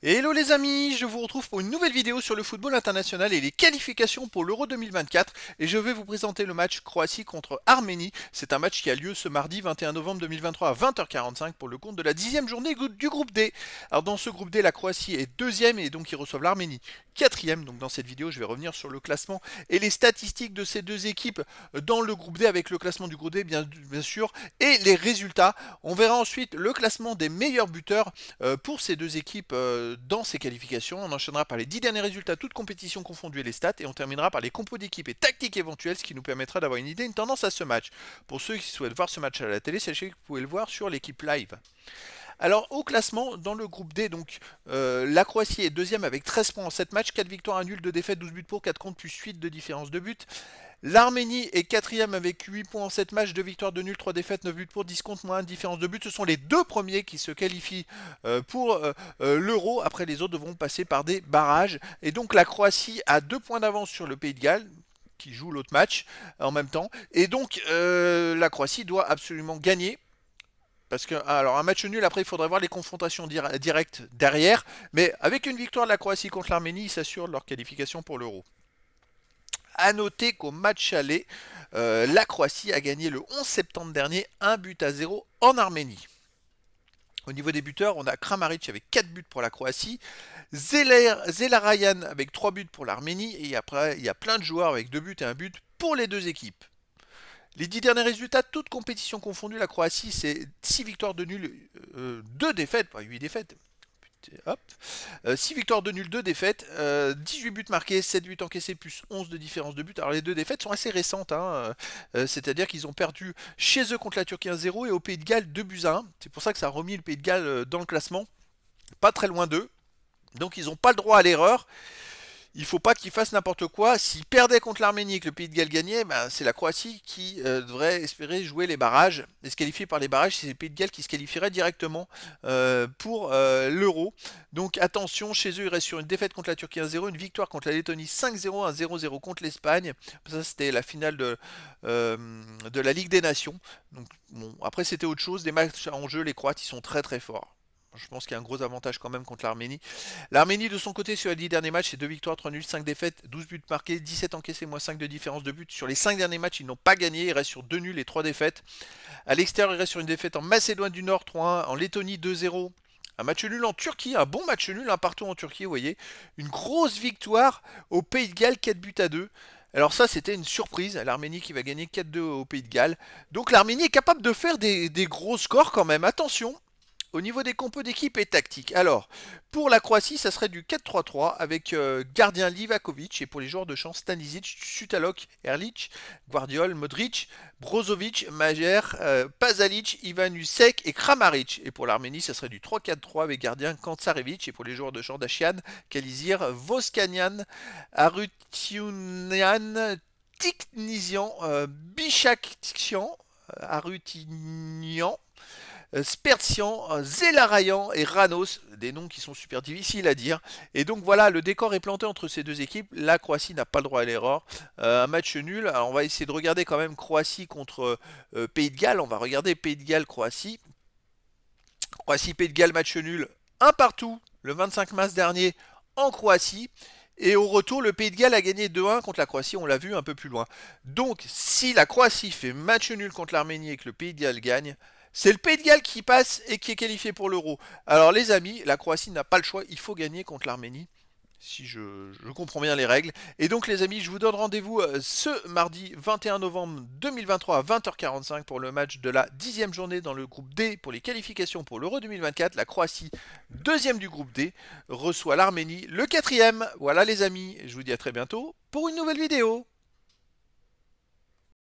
Hello les amis, je vous retrouve pour une nouvelle vidéo sur le football international et les qualifications pour l'Euro 2024 et je vais vous présenter le match Croatie contre Arménie. C'est un match qui a lieu ce mardi 21 novembre 2023 à 20h45 pour le compte de la 10e journée du groupe D. Alors dans ce groupe D, la Croatie est deuxième et donc ils reçoivent l'Arménie quatrième. Donc dans cette vidéo, je vais revenir sur le classement et les statistiques de ces deux équipes dans le groupe D avec le classement du groupe D bien sûr et les résultats. On verra ensuite le classement des meilleurs buteurs pour ces deux équipes dans ces qualifications. On enchaînera par les 10 derniers résultats, toutes compétitions confondues et les stats, et on terminera par les compos d'équipes et tactiques éventuelles, ce qui nous permettra d'avoir une idée, une tendance à ce match. Pour ceux qui souhaitent voir ce match à la télé, sachez que vous pouvez le voir sur l'équipe live. Alors au classement, dans le groupe D, donc la Croatie est deuxième avec 13 points en 7 matchs, 4 victoires, 1 nul, 2 défaites, 12 buts pour, 4 contre, plus 8 de différence de but. L'Arménie est quatrième avec 8 points en 7 matchs, 2 victoires, 2 nuls, 3 défaites, 9 buts pour, 10 contre, moins 1 différence de but. Ce sont les deux premiers qui se qualifient pour l'Euro. Après, les autres devront passer par des barrages. Et donc la Croatie a 2 points d'avance sur le Pays de Galles qui joue l'autre match en même temps. Et donc la Croatie doit absolument gagner parce que, alors, un match nul, après, il faudrait voir les confrontations directes derrière. Mais avec une victoire de la Croatie contre l'Arménie, ils s'assurent leur qualification pour l'Euro. A noter qu'au match aller, la Croatie a gagné le 11 septembre dernier 1 but à 0 en Arménie. Au niveau des buteurs, on a Kramaric avec 4 buts pour la Croatie, Zelarayan avec 3 buts pour l'Arménie, et après, il y a plein de joueurs avec 2 buts et 1 but pour les deux équipes. Les 10 derniers résultats, toutes compétitions confondues, la Croatie, c'est 6 victoires de nul, 2 défaites, pas 8 défaites. Hop. 6 victoires de nul, 2 défaites, 18 buts marqués, 7 buts encaissés, plus 11 de différence de but. Alors les deux défaites sont assez récentes, hein, c'est-à-dire qu'ils ont perdu chez eux contre la Turquie 1-0 et au Pays de Galles 2 buts à 1. C'est pour ça que ça a remis le Pays de Galles dans le classement, pas très loin d'eux. Donc ils n'ont pas le droit à l'erreur. Il ne faut pas qu'ils fassent n'importe quoi. S'ils perdaient contre l'Arménie et que le Pays de Galles gagnait, ben, c'est la Croatie qui devrait espérer jouer les barrages et se qualifier par les barrages. C'est le Pays de Galles qui se qualifierait directement pour l'Euro. Donc attention, chez eux, ils restent sur une défaite contre la Turquie 1-0, une victoire contre la Lettonie 5-0, un 0-0 contre l'Espagne. Ça, c'était la finale de la Ligue des Nations. Donc, bon, après, c'était autre chose. Des matchs en jeu, les Croates, ils sont très très forts. Je pense qu'il y a un gros avantage quand même contre l'Arménie. L'Arménie de son côté sur les 10 derniers matchs, c'est 2 victoires, 3 nuls, 5 défaites, 12 buts marqués, 17 encaissés, moins 5 de différence de but. Sur les 5 derniers matchs, ils n'ont pas gagné, ils restent sur 2 nuls et 3 défaites. À l'extérieur, ils restent sur une défaite en Macédoine du Nord 3-1, en Lettonie 2-0. Un match nul en Turquie, un bon match nul, un partout en Turquie, vous voyez. Une grosse victoire au Pays de Galles, 4 buts à 2. Alors ça, c'était une surprise, l'Arménie qui va gagner 4-2 au Pays de Galles. Donc l'Arménie est capable de faire des gros scores quand même, attention. Au niveau des compos d'équipe et tactique. Alors, pour la Croatie, ça serait du 4-3-3 avec gardien Livakovic et pour les joueurs de champ Stanisic, Sutalok, Erlic, Guardiol, Modric, Brozovic, Majer, Pazalic, Ivanusek et Kramaric. Et pour l'Arménie, ça serait du 3-4-3 avec gardien Kantsarevic et pour les joueurs de champ Dacian, Kalizir, Voskanian, Arutiunian, Tiknisian, Bichaktian, Arutinian, Spertian, Zelarayan et Ranos, des noms qui sont super difficiles à dire. Et donc voilà, le décor est planté entre ces deux équipes. La Croatie n'a pas le droit à l'erreur. Un match nul. Alors on va essayer de regarder quand même Croatie contre Pays de Galles. On va regarder Pays de Galles-Croatie. Croatie-Pays de Galles, match nul. Un partout le 25 mars dernier en Croatie. Et au retour, le Pays de Galles a gagné 2-1 contre la Croatie, on l'a vu un peu plus loin. Donc, si la Croatie fait match nul contre l'Arménie et que le Pays de Galles gagne, c'est le Pays de Galles qui passe et qui est qualifié pour l'Euro. Alors les amis, la Croatie n'a pas le choix, il faut gagner contre l'Arménie, si je comprends bien les règles. Et donc les amis, je vous donne rendez-vous ce mardi 21 novembre 2023 à 20h45 pour le match de la 10e journée dans le groupe D pour les qualifications pour l'Euro 2024. La Croatie, deuxième du groupe D, reçoit l'Arménie, le quatrième. Voilà les amis, je vous dis à très bientôt pour une nouvelle vidéo.